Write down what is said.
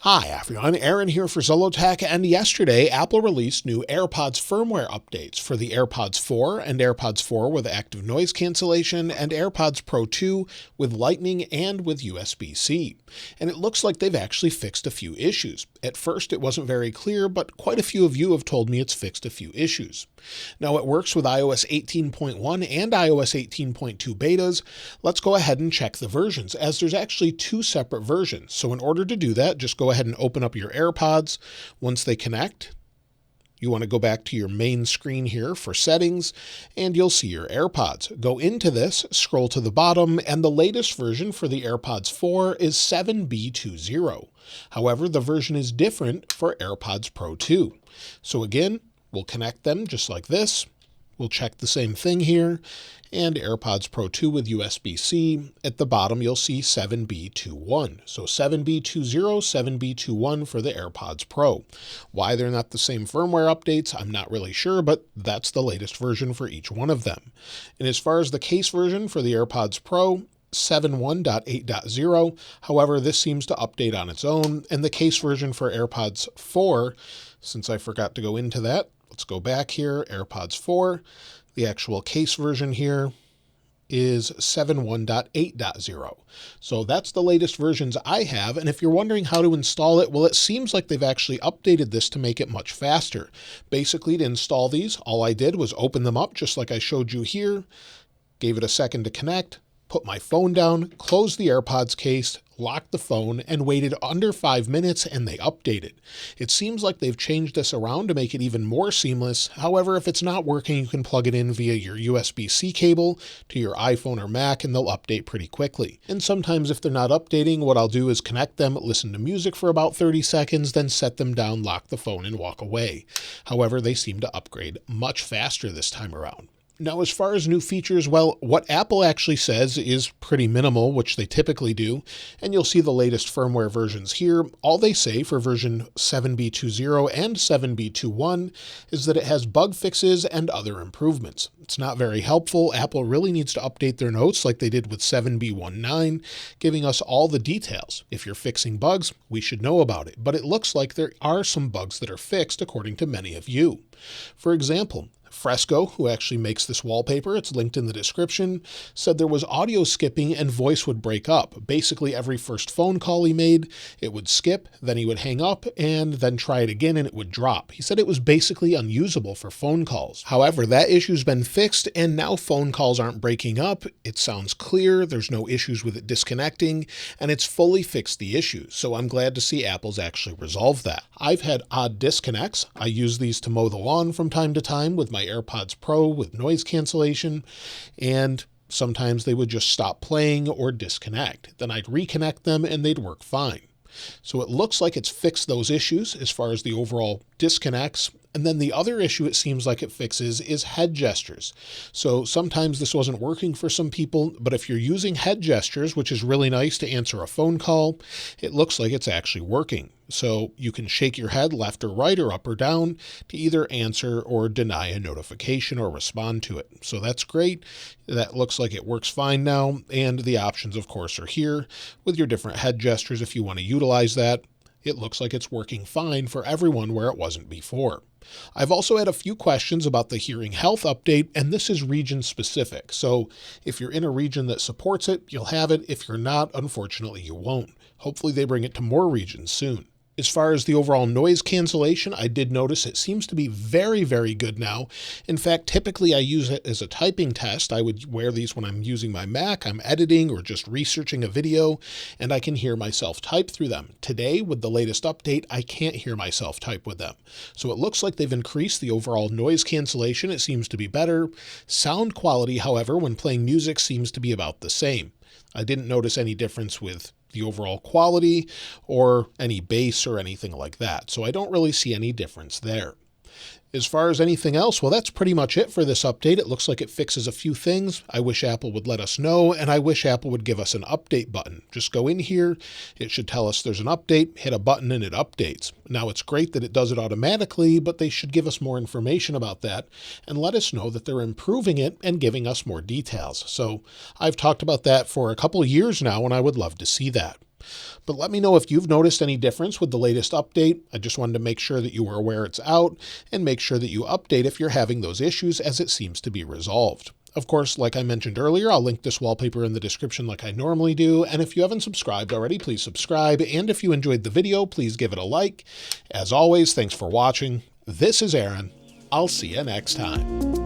Hi everyone, Aaron here for Zollotech, and yesterday Apple released new AirPods firmware updates for the AirPods 4 and AirPods 4 with active noise cancellation and AirPods Pro 2 with Lightning and with USB-C. And it looks like they've actually fixed a few issues. At first it wasn't very clear, but quite a few of you have told me it's fixed a few issues. Now it works with iOS 18.1 and iOS 18.2 betas. Let's go ahead and check the versions, as there's actually two separate versions. So in order to do that, just go ahead and open up your AirPods. Once they connect, you want to go back to your main screen here for settings, and you'll see your AirPods. Go into this, scroll to the bottom, and the latest version for the AirPods 4 is 7B20. However, the version is different for AirPods Pro 2. So again, we'll connect them just like this. We'll check the same thing here, and AirPods Pro 2 with USB-C. At the bottom, you'll see 7B21. So 7B20, 7B21 for the AirPods Pro. Why they're not the same firmware updates, I'm not really sure, but that's the latest version for each one of them. And as far as the case version for the AirPods Pro, 7.1.8.0. However, this seems to update on its own, and the case version for AirPods 4, since I forgot to go into that, let's go back here, AirPods 4. The actual case version here is 7.1.8.0. So that's the latest versions I have. And if you're wondering how to install it, well, it seems like they've actually updated this to make it much faster. Basically, to install these, all I did was open them up just like I showed you here, gave it a second to connect, put my phone down, closed the AirPods case, locked the phone, and waited under 5 minutes, and they updated. It seems like they've changed this around to make it even more seamless. However, if it's not working, you can plug it in via your USB-C cable to your iPhone or Mac, and they'll update pretty quickly. And sometimes if they're not updating, what I'll do is connect them, listen to music for about 30 seconds, then set them down, lock the phone, and walk away. However, they seem to upgrade much faster this time around. Now, as far as new features, well, what Apple actually says is pretty minimal, which they typically do, and you'll see the latest firmware versions here. All they say for version 7B20 and 7B21 is that it has bug fixes and other improvements. It's not very helpful. Apple really needs to update their notes like they did with 7B19, giving us all the details. If you're fixing bugs, we should know about it, but it looks like there are some bugs that are fixed according to many of you. For example, Fresco, who actually makes this wallpaper, it's linked in the description, said there was audio skipping and voice would break up. Basically, every first phone call he made, it would skip, then he would hang up, and then try it again and it would drop. He said it was basically unusable for phone calls. However, that issue's been fixed, and now phone calls aren't breaking up. It sounds clear, there's no issues with it disconnecting, and it's fully fixed the issues. So I'm glad to see Apple's actually resolved that. I've had odd disconnects. I use these to mow the lawn from time to time with my AirPods Pro with noise cancellation, and sometimes they would just stop playing or disconnect. Then I'd reconnect them and they'd work fine. So it looks like it's fixed those issues as far as the overall disconnects. And then the other issue it seems like it fixes is head gestures. So sometimes this wasn't working for some people, but if you're using head gestures, which is really nice to answer a phone call, it looks like it's actually working. So you can shake your head left or right or up or down to either answer or deny a notification or respond to it. So that's great. That looks like it works fine now. And the options, of course, are here with your different head gestures if you want to utilize that. It looks like it's working fine for everyone where it wasn't before. I've also had a few questions about the hearing health update, and this is region specific. So if you're in a region that supports it, you'll have it. If you're not, unfortunately, you won't. Hopefully they bring it to more regions soon. As far as the overall noise cancellation, I did notice it seems to be very, very good now. In fact, typically I use it as a typing test. I would wear these when I'm using my Mac, I'm editing or just researching a video, and I can hear myself type through them. Today, with the latest update, I can't hear myself type with them. So it looks like they've increased the overall noise cancellation. It seems to be better. Sound quality, however, when playing music seems to be about the same. I didn't notice any difference with the overall quality or any bass or anything like that. So I don't really see any difference there. As far as anything else, well, that's pretty much it for this update. It looks like it fixes a few things. I wish Apple would let us know, and I wish Apple would give us an update button. Just go in here. It should tell us there's an update, hit a button, and it updates. Now, it's great that it does it automatically, but they should give us more information about that and let us know that they're improving it and giving us more details. So I've talked about that for a couple of years now, and I would love to see that. But let me know if you've noticed any difference with the latest update. I just wanted to make sure that you were aware it's out and make sure that you update if you're having those issues, as it seems to be resolved. Of course, like I mentioned earlier, I'll link this wallpaper in the description like I normally do. And if you haven't subscribed already, please subscribe. And if you enjoyed the video, please give it a like. As always, thanks for watching. This is Aaron. I'll see you next time.